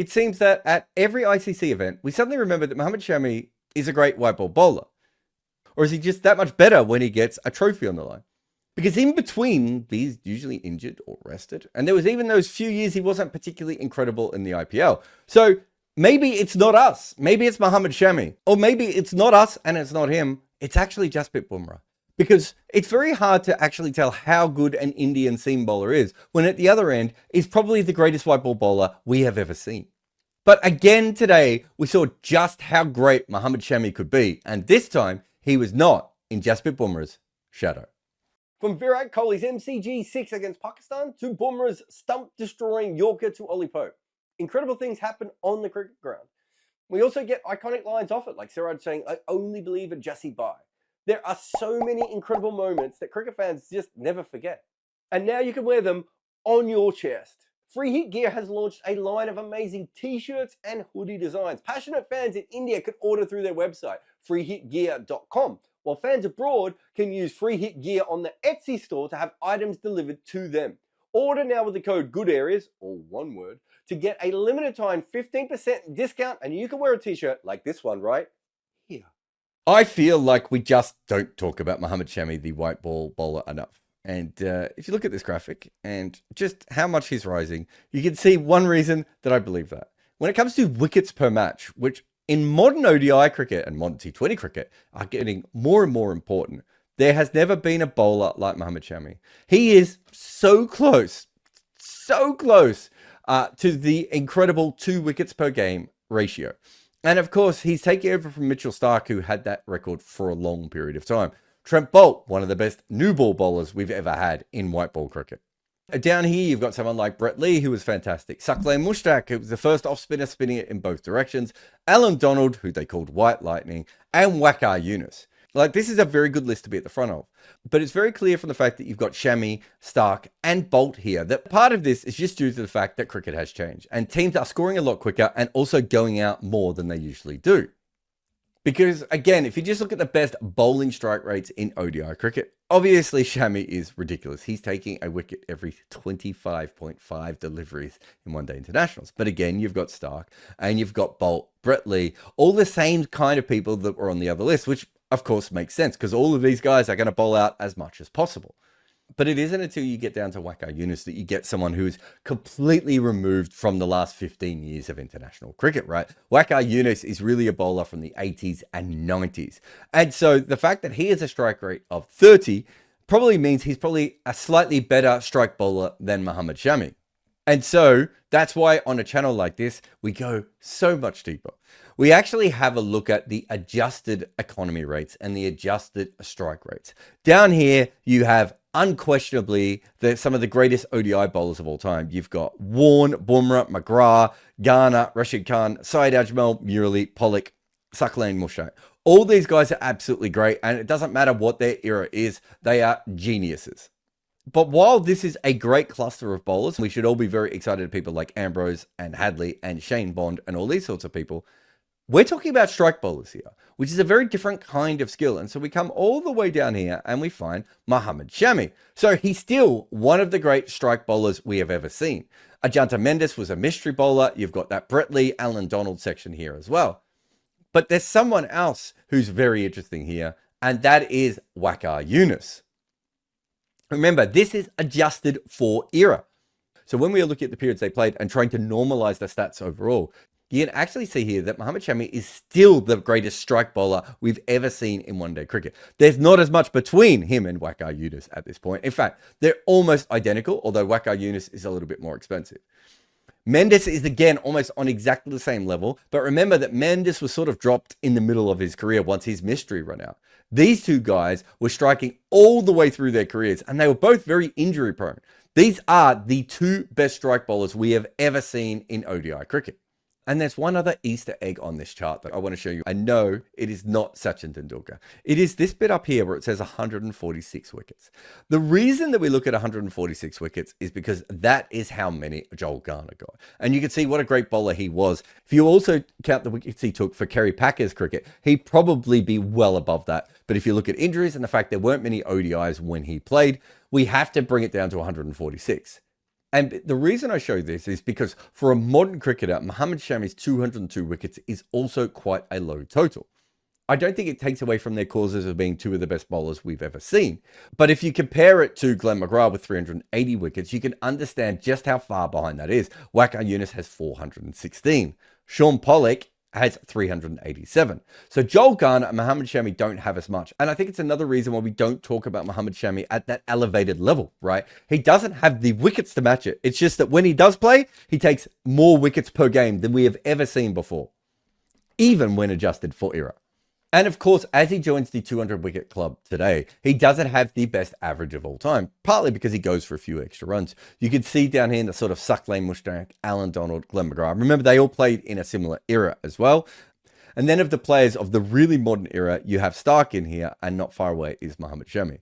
it seems that at every ICC event, we suddenly remember that Mohammed Shami is a great white ball bowler. Or is he just that much better when he gets a trophy on the line? Because in between, he's usually injured or rested. And there was even those few years he wasn't particularly incredible in the IPL. So maybe it's not us. Maybe it's Mohammed Shami. Or maybe it's not us and it's not him. It's actually Jasprit Bumrah. Because it's very hard to actually tell how good an Indian seam bowler is when at the other end is probably the greatest white ball bowler we have ever seen. But again today, we saw just how great Mohammed Shami could be. And this time, he was not in Jasprit Bumrah's shadow. From Virat Kohli's MCG 6 against Pakistan to Bumrah's stump-destroying Yorker to Ollie Pope. Incredible things happen on the cricket ground. We also get iconic lines off it, like Jarrod saying, "I only believe in Jassie Bye." There are so many incredible moments that cricket fans just never forget. And now you can wear them on your chest. Free Hit Gear has launched a line of amazing t-shirts and hoodie designs. Passionate fans in India can order through their website, freehitgear.com, while fans abroad can use Free Hit Gear on the Etsy store to have items delivered to them. Order now with the code GOODAREAS, or one word, to get a limited time 15% discount, and you can wear a t-shirt like this one right here. I feel like we just don't talk about Mohammed Shami, the white ball bowler, enough. And if you look at this graphic and just how much he's rising, you can see one reason that I believe that. When it comes to wickets per match, which in modern ODI cricket and modern T20 cricket are getting more and more important, there has never been a bowler like Mohammed Shami. He is so close to the incredible 2 wickets per game ratio. And of course, he's taking over from Mitchell Starc, who had that record for a long period of time. Trent Boult, one of the best new ball bowlers we've ever had in white ball cricket. Down here, you've got someone like Brett Lee, who was fantastic. Saqlain Mushtaq, who was the first off-spinner spinning it in both directions. Alan Donald, who they called White Lightning. And Waqar Younis. Like, this is a very good list to be at the front of. But it's very clear from the fact that you've got Shami, Starc, and Boult here that part of this is just due to the fact that cricket has changed. And teams are scoring a lot quicker and also going out more than they usually do. Because, again, if you just look at the best bowling strike rates in ODI cricket, obviously Shami is ridiculous. He's taking a wicket every 25.5 deliveries in one-day internationals. But again, you've got Starc and you've got Boult, Brett Lee, all the same kind of people that were on the other list, which of course makes sense because all of these guys are going to bowl out as much as possible. But it isn't until you get down to Waqar Younis that you get someone who's completely removed from the last 15 years of international cricket, right? Waqar Younis is really a bowler from the 80s and 90s. And so the fact that he has a strike rate of 30 probably means he's probably a slightly better strike bowler than Mohammed Shami. And so that's why on a channel like this, we go so much deeper. We actually have a look at the adjusted economy rates and the adjusted strike rates. Down here, you have unquestionably some of the greatest ODI bowlers of all time. You've got Warne, Bumrah, McGrath, Garner, Rashid Khan, Syed Ajmal, Murali, Pollock, Saqlain Mushtaq. All these guys are absolutely great, and it doesn't matter what their era is, they are geniuses. But while this is a great cluster of bowlers, we should all be very excited at people like Ambrose and Hadley and Shane Bond and all these sorts of people. We're talking about strike bowlers here, which is a very different kind of skill. And so we come all the way down here and we find Mohammed Shami. So he's still one of the great strike bowlers we have ever seen. Ajanta Mendes was a mystery bowler. You've got that Brett Lee, Alan Donald section here as well. But there's someone else who's very interesting here, and that is Waqar Younis. Remember, this is adjusted for era. So when we are looking at the periods they played and trying to normalize the stats overall, you can actually see here that Mohammed Shami is still the greatest strike bowler we've ever seen in one-day cricket. There's not as much between him and Waqar Younis at this point. In fact, they're almost identical, although Waqar Younis is a little bit more expensive. Mendes is again almost on exactly the same level, but remember that Mendes was sort of dropped in the middle of his career once his mystery ran out. These two guys were striking all the way through their careers, and they were both very injury prone. These are the two best strike bowlers we have ever seen in ODI cricket. And there's one other Easter egg on this chart that I want to show you. I know it is not Sachin Tendulkar. It is this bit up here where it says 146 wickets. The reason that we look at 146 wickets is because that is how many Joel Garner got. And you can see what a great bowler he was. If you also count the wickets he took for Kerry Packer's cricket, he'd probably be well above that. But if you look at injuries and the fact there weren't many ODIs when he played, we have to bring it down to 146. And the reason I show this is because for a modern cricketer, Mohammed Shami's 202 wickets is also quite a low total. I don't think it takes away from their causes of being two of the best bowlers we've ever seen. But if you compare it to Glenn McGrath with 380 wickets, you can understand just how far behind that is. Waqar Younis has 416. Shaun Pollock has 387. So Joel Garner and Mohammed Shami don't have as much. And I think it's another reason why we don't talk about Mohammed Shami at that elevated level, right? He doesn't have the wickets to match it. It's just that when he does play, he takes more wickets per game than we have ever seen before, even when adjusted for era. And of course, as he joins the 200 wicket club today, he doesn't have the best average of all time, partly because he goes for a few extra runs. You can see down here in the sort of Suck Lane Mushtaq, Alan Donald, Glenn McGrath. Remember, they all played in a similar era as well. And then of the players of the really modern era, you have Stark in here, and not far away is Mohammed Shami.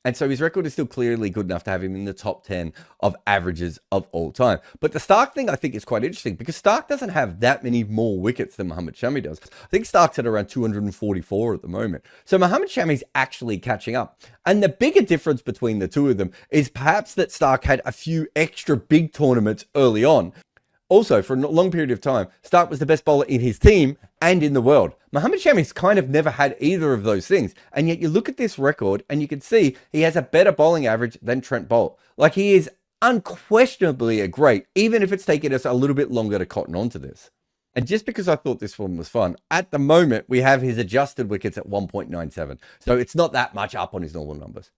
And so his record is still clearly good enough to have him in the top 10 of averages of all time. But the Stark thing I think is quite interesting because Stark doesn't have that many more wickets than Mohammed Shami does. I think Stark's at around 244 at the moment. So Mohammed Shami's actually catching up. And the bigger difference between the two of them is perhaps that Stark had a few extra big tournaments early on. Also, for a long period of time, Stark was the best bowler in his team and in the world. Mohammed Shami's kind of never had either of those things. And yet you look at this record and you can see he has a better bowling average than Trent Boult. Like, he is unquestionably a great, even if it's taken us a little bit longer to cotton onto this. And just because I thought this one was fun, at the moment, we have his adjusted wickets at 1.97. So it's not that much up on his normal numbers.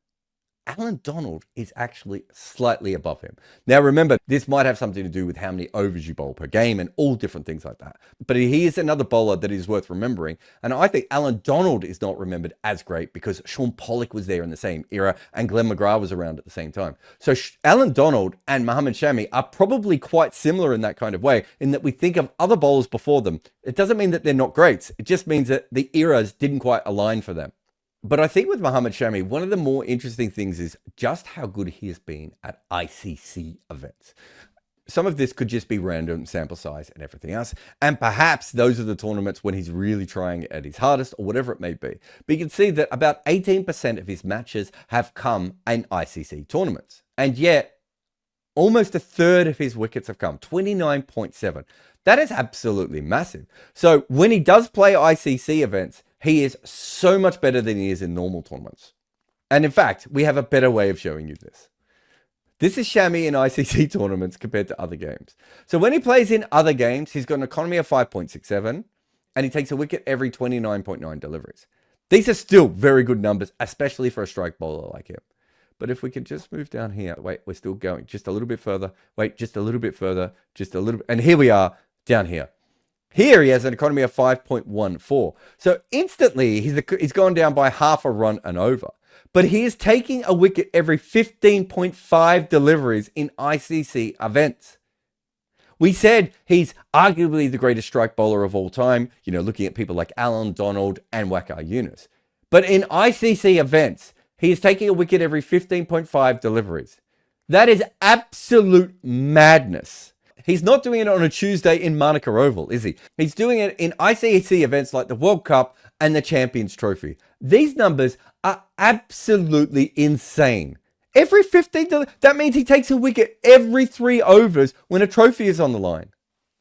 Alan Donald is actually slightly above him. Now, remember, this might have something to do with how many overs you bowl per game and all different things like that. But he is another bowler that is worth remembering. And I think Alan Donald is not remembered as great because Shaun Pollock was there in the same era and Glenn McGrath was around at the same time. So Alan Donald and Mohammed Shami are probably quite similar in that kind of way, in that we think of other bowlers before them. It doesn't mean that they're not greats. It just means that the eras didn't quite align for them. But I think with Mohammed Shami, one of the more interesting things is just how good he has been at ICC events. Some of this could just be random sample size and everything else. And perhaps those are the tournaments when he's really trying at his hardest or whatever it may be. But you can see that about 18% of his matches have come in ICC tournaments. And yet, almost a third of his wickets have come, 29.7. That is absolutely massive. So when he does play ICC events, he is so much better than he is in normal tournaments. And in fact, we have a better way of showing you this. This is Shami in ICC tournaments compared to other games. So when he plays in other games, he's got an economy of 5.67 and he takes a wicket every 29.9 deliveries. These are still very good numbers, especially for a strike bowler like him. But if we could just move down here, wait, we're still going just a little bit further. Wait, just a little bit further, just a little bit. And here we are down here. Here he has an economy of 5.14. So instantly he's gone down by half a run and over. But he is taking a wicket every 15.5 deliveries in ICC events. We said he's arguably the greatest strike bowler of all time, you know, looking at people like Alan Donald and Waqar Younis. But in ICC events, he is taking a wicket every 15.5 deliveries. That is absolute madness. He's not doing it on a Tuesday in Monaco Oval, is he? He's doing it in ICC events like the World Cup and the Champions Trophy. These numbers are absolutely insane. Every 15, that means he takes a wicket every 3 overs when a trophy is on the line.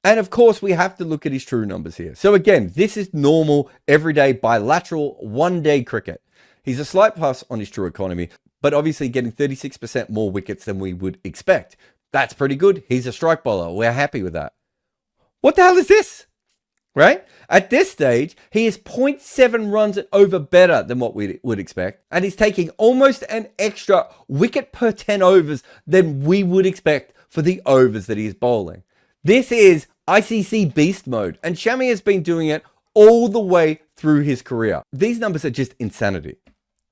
And of course, we have to look at his true numbers here. So again, this is normal, everyday, bilateral, one-day cricket. He's a slight plus on his true economy, but obviously getting 36% more wickets than we would expect. That's pretty good. He's a strike bowler. We're happy with that. What the hell is this? Right? At this stage, he is 0.7 runs over better than what we would expect. And he's taking almost an extra wicket per 10 overs than we would expect for the overs that he's bowling. This is ICC beast mode. And Shami has been doing it all the way through his career. These numbers are just insanity.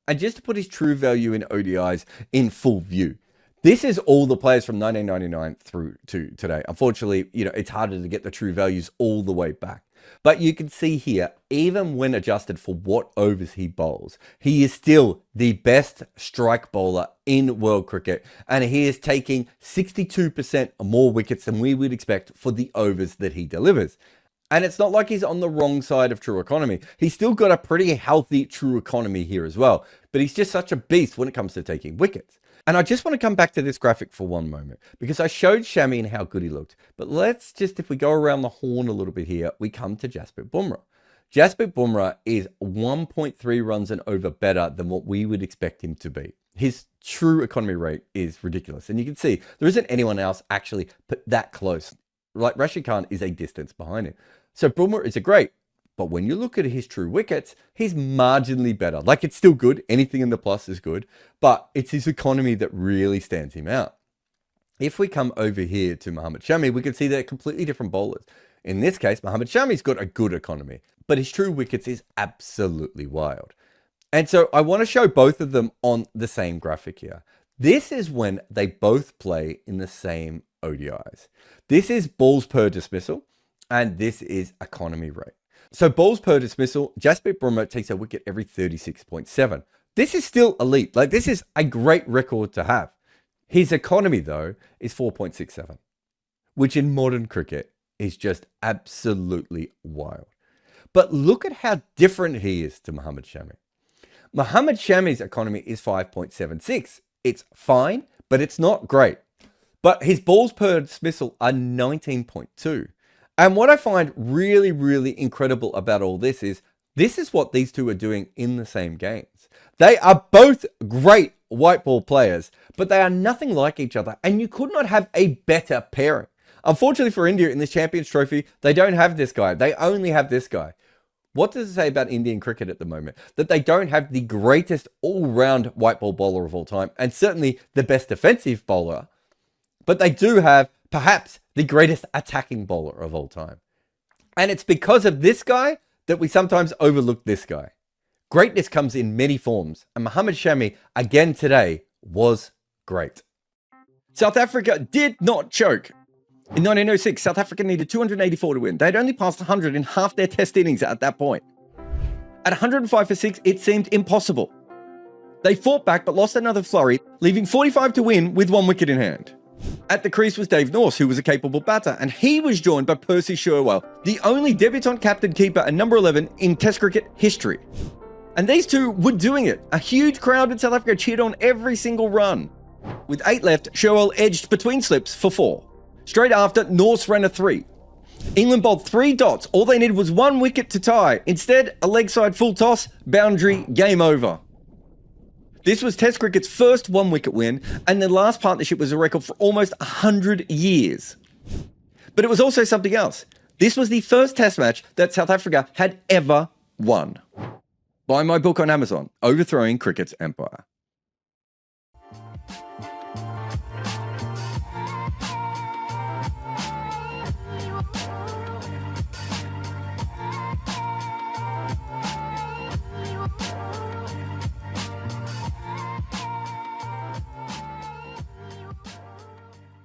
And just to put his true value in ODIs in full view, this is all the players from 1999 through to today. Unfortunately, you know, it's harder to get the true values all the way back. But you can see here, even when adjusted for what overs he bowls, he is still the best strike bowler in world cricket. And he is taking 62% more wickets than we would expect for the overs that he delivers. And it's not like he's on the wrong side of true economy. He's still got a pretty healthy true economy here as well. But he's just such a beast when it comes to taking wickets. And I just want to come back to this graphic for one moment, because I showed Shami and how good he looked. But let's just, if we go around the horn a little bit here, we come to Jarrod Bumrah. Jarrod Bumrah is 1.3 runs and over better than what we would expect him to be. His true economy rate is ridiculous. And you can see there isn't anyone else actually put that close. Like Rashid Khan is a distance behind him. So Bumrah is a great. But when you look at his true wickets, he's marginally better. Like, it's still good. Anything in the plus is good. But it's his economy that really stands him out. If we come over here to Mohammed Shami, we can see they're completely different bowlers. In this case, Mohammed Shami's got a good economy, but his true wickets is absolutely wild. And so I want to show both of them on the same graphic here. This is when they both play in the same ODIs. This is balls per dismissal, and this is economy rate. So balls per dismissal, Jarrod Bumrah takes a wicket every 36.7. This is still elite. Like, this is a great record to have. His economy, though, is 4.67, which in modern cricket is just absolutely wild. But look at how different he is to Mohammed Shami. Mohammed Shami's economy is 5.76. It's fine, but it's not great. But his balls per dismissal are 19.2. And what I find really, really incredible about all this is what these two are doing in the same games. They are both great white ball players, but they are nothing like each other. And you could not have a better pairing. Unfortunately for India in this Champions Trophy, they don't have this guy. They only have this guy. What does it say about Indian cricket at the moment? That they don't have the greatest all-round white ball bowler of all time, and certainly the best defensive bowler, but they do have perhaps the greatest attacking bowler of all time. And it's because of this guy that we sometimes overlook this guy. Greatness comes in many forms, and Mohammed Shami, again today, was great. South Africa did not choke. In 1906, South Africa needed 284 to win. They'd only passed 100 in half their test innings at that point. At 105 for 6, it seemed impossible. They fought back but lost another flurry, leaving 45 to win with 1 wicket in hand. At the crease was Dave Norse, who was a capable batter, and he was joined by Percy Sherwell, the only debutant captain keeper and number 11 in Test cricket history. And these two were doing it. A huge crowd in South Africa cheered on every single run. With 8 left, Sherwell edged between slips for 4. Straight after, Norse ran a 3. England bowled 3 dots. All they needed was 1 wicket to tie. Instead, a leg side full toss, boundary, game over. This was Test cricket's first 1 wicket win, and their last partnership was a record for almost 100 years. But it was also something else. This was the first Test match that South Africa had ever won. Buy my book on Amazon, Overthrowing Cricket's Empire.